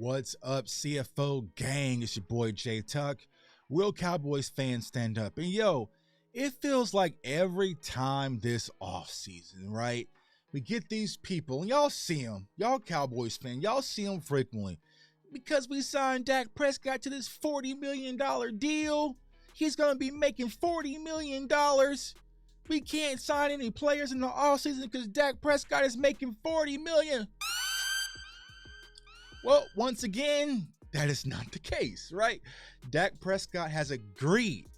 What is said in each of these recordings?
What's up, CFO gang? It's your boy Jay Tuck. Real Cowboys fans stand up. And yo, it feels like every time this offseason, right? We get these people, and y'all see them. Y'all Cowboys fans, y'all see them frequently. Because we signed Dak Prescott to this $40 million deal. He's going to be making $40 million. We can't sign any players in the offseason because Dak Prescott is making $40 million. Well, once again, that is not the case, right? Dak Prescott has agreed.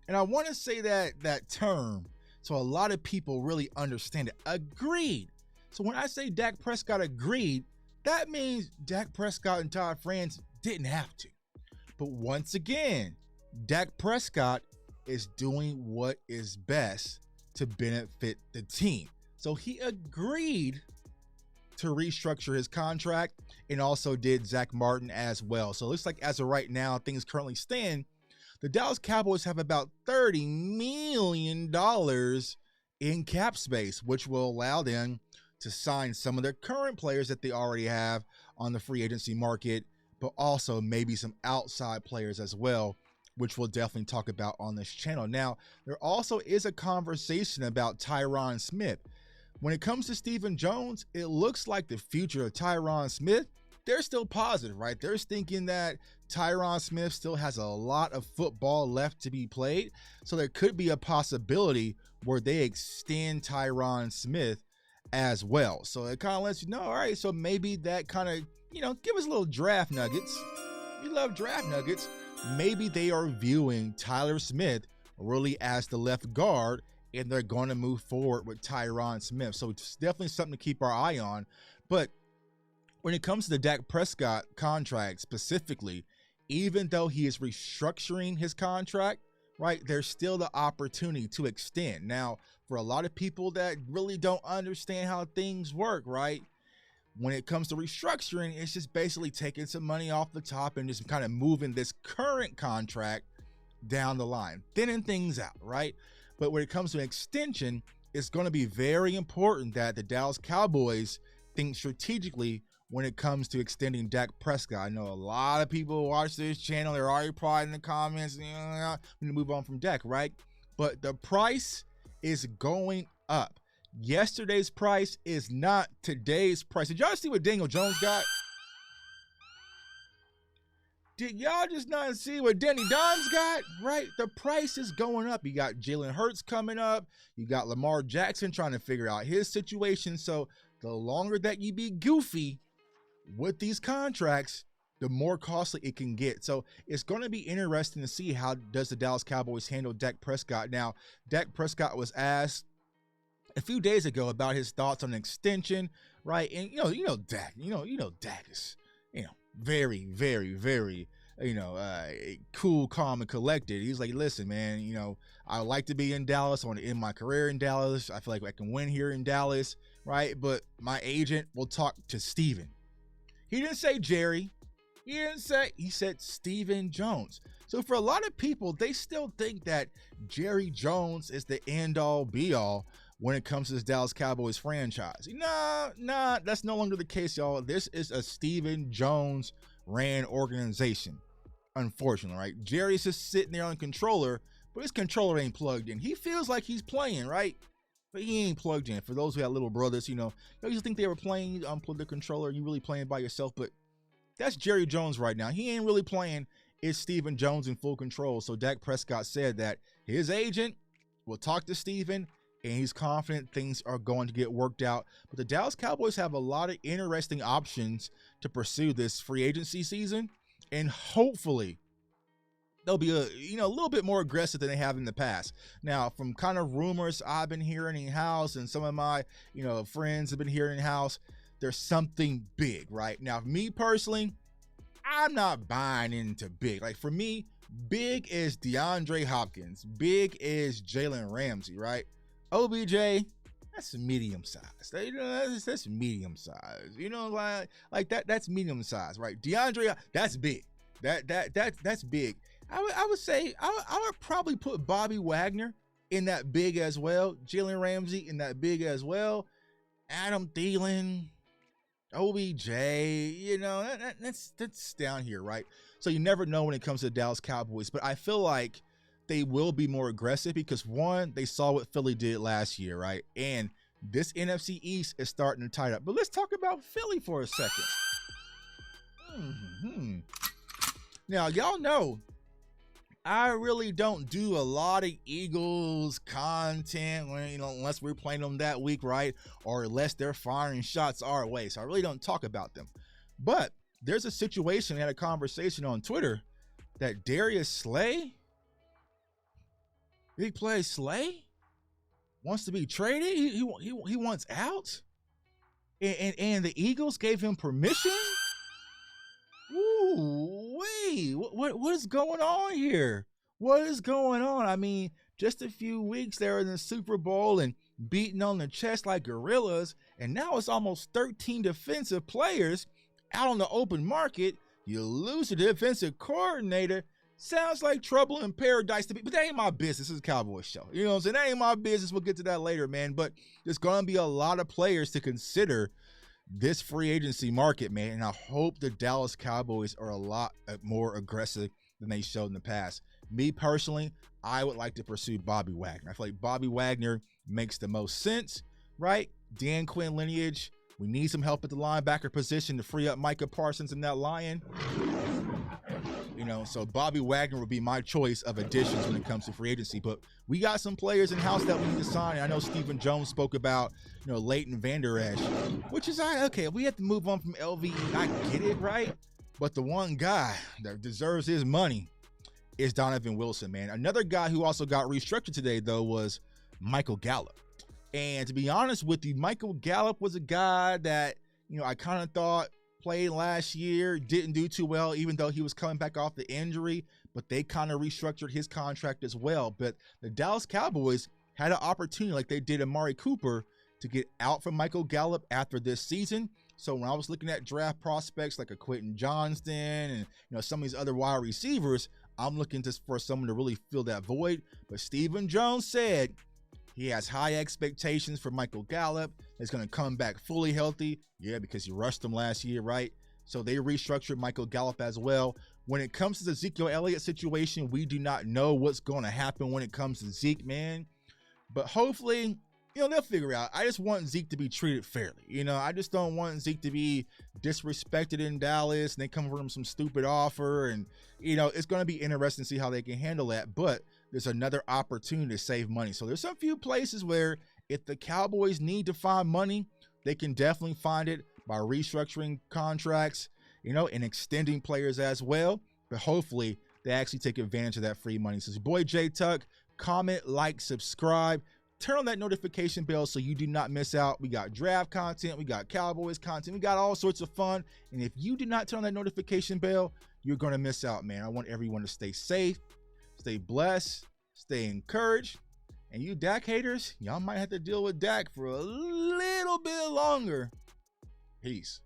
And I want to say that term so a lot of people really understand it. Agreed. So when I say Dak Prescott agreed, that means Dak Prescott and Todd France didn't have to. But once again, Dak Prescott is doing what is best to benefit the team. So he agreed to restructure his contract and also did Zach Martin as well. So it looks like as of right now, things currently stand, the Dallas Cowboys have about $30 million in cap space, which will allow them to sign some of their current players that they already have on the free agency market, but also maybe some outside players as well, which we'll definitely talk about on this channel. Now, there also is a conversation about Tyron Smith. When it comes to Stephen Jones, it looks like the future of Tyron Smith, they're still positive, right? They're thinking that Tyron Smith still has a lot of football left to be played. So there could be a possibility where they extend Tyron Smith as well. So it kind of lets you know, all right, so maybe that kind of, give us a little draft nuggets. We love draft nuggets. Maybe they are viewing Tyler Smith really as the left guard, and they're going to move forward with Tyron Smith. So it's definitely something to keep our eye on. But when it comes to the Dak Prescott contract specifically, even though he is restructuring his contract, right, there's still the opportunity to extend. Now, for a lot of people that really don't understand how things work, right, when it comes to restructuring, it's just basically taking some money off the top and just kind of moving this current contract down the line, thinning things out, right? But when it comes to an extension, it's going to be very important that the Dallas Cowboys think strategically when it comes to extending Dak Prescott. I know a lot of people watch this channel. They're already probably in the comments. We need to move on from Dak, right? But the price is going up. Yesterday's price is not today's price. Did y'all see what Daniel Jones got? Did y'all just not see what Danny Dimes got? Right? The price is going up. You got Jalen Hurts coming up. You got Lamar Jackson trying to figure out his situation. So the longer that you be goofy with these contracts, the more costly it can get. So it's going to be interesting to see how does the Dallas Cowboys handle Dak Prescott. Now, Dak Prescott was asked a few days ago about his thoughts on an extension, right? And Dak, Dak is, very, very, very, cool, calm, and collected. He's like, listen, man, I like to be in Dallas. I want to end my career in Dallas. I feel like I can win here in Dallas, right? But my agent will talk to Steven. He didn't say Jerry. He said Stephen Jones. So for a lot of people, they still think that Jerry Jones is the end all be all when it comes to this Dallas Cowboys franchise. Nah, that's no longer the case, y'all. This is a Stephen Jones ran organization, unfortunately, right? Jerry's just sitting there on the controller, but his controller ain't plugged in. He feels like he's playing, right? But he ain't plugged in. For those who have little brothers, you used to think they were playing, unplug the controller, you really playing by yourself, but that's Jerry Jones right now. He ain't really playing. It's Stephen Jones in full control. So Dak Prescott said that his agent will talk to Stephen, and he's confident things are going to get worked out. But the Dallas Cowboys have a lot of interesting options to pursue this free agency season, and hopefully they'll be a little bit more aggressive than they have in the past. Now, from kind of rumors I've been hearing in house, and some of my friends have been hearing in house, there's something big right now. Me personally, I'm not buying into big. Like for me, big is DeAndre Hopkins, big is Jalen Ramsey, right? OBJ, that's medium size. That's medium size. Like that. That's medium size, right? DeAndre, that's big. That's big. I would say I would probably put Bobby Wagner in that big as well. Jalen Ramsey in that big as well. Adam Thielen, OBJ, that's down here, right? So you never know when it comes to the Dallas Cowboys, but I feel like they will be more aggressive because one, they saw what Philly did last year, right? And this NFC East is starting to tighten up. But let's talk about Philly for a second. Now, y'all know I really don't do a lot of Eagles content when, unless we're playing them that week, right? Or unless they're firing shots our way. So I really don't talk about them. But there's a situation, I had a conversation on Twitter that Darius Slay, big play Slay, wants to be traded. He wants out. And the Eagles gave him permission. Ooh, wait, what is going on here? What is going on? I mean, just a few weeks they were in the Super Bowl and beating on the chest like gorillas, and now it's almost 13 defensive players out on the open market. You lose a defensive coordinator. Sounds like trouble in paradise to me, but that ain't my business. This is a Cowboys show. You know what I'm saying? That ain't my business. We'll get to that later, man. But there's going to be a lot of players to consider this free agency market, man, and I hope the Dallas Cowboys are a lot more aggressive than they showed in the past. Me personally, I would like to pursue Bobby Wagner. I feel like Bobby Wagner makes the most sense, right? Dan Quinn lineage. We need some help at the linebacker position to free up Micah Parsons and that Lion. So Bobby Wagner would be my choice of additions when it comes to free agency. But we got some players in-house that we need to sign. I know Stephen Jones spoke about, Leighton Vander Esch, which is okay. We have to move on from LVE. I get it, right? But the one guy that deserves his money is Donovan Wilson, man. Another guy who also got restructured today, though, was Michael Gallup. And to be honest with you, Michael Gallup was a guy that, I kind of thought played last year, didn't do too well, even though he was coming back off the injury, but they kind of restructured his contract as well. But the Dallas Cowboys had an opportunity, like they did Amari Cooper, to get out from Michael Gallup after this season. So when I was looking at draft prospects like a Quentin Johnston and some of these other wide receivers, I'm looking for someone to really fill that void. But Stephen Jones said he has high expectations for Michael Gallup. He's going to come back fully healthy. Yeah, because he rushed him last year, right? So they restructured Michael Gallup as well. When it comes to the Ezekiel Elliott situation, we do not know what's going to happen when it comes to Zeke, man. But hopefully, they'll figure out. I just want Zeke to be treated fairly. I just don't want Zeke to be disrespected in Dallas and they come for him some stupid offer. And, it's going to be interesting to see how they can handle that. But there's another opportunity to save money. So there's a few places where if the Cowboys need to find money, they can definitely find it by restructuring contracts, and extending players as well. But hopefully they actually take advantage of that free money. So it's your boy J Tuck. Comment, like, subscribe. Turn on that notification bell so you do not miss out. We got draft content. We got Cowboys content. We got all sorts of fun. And if you do not turn on that notification bell, you're going to miss out, man. I want everyone to stay safe, stay blessed, stay encouraged. And you Dak haters, y'all might have to deal with Dak for a little bit longer. Peace.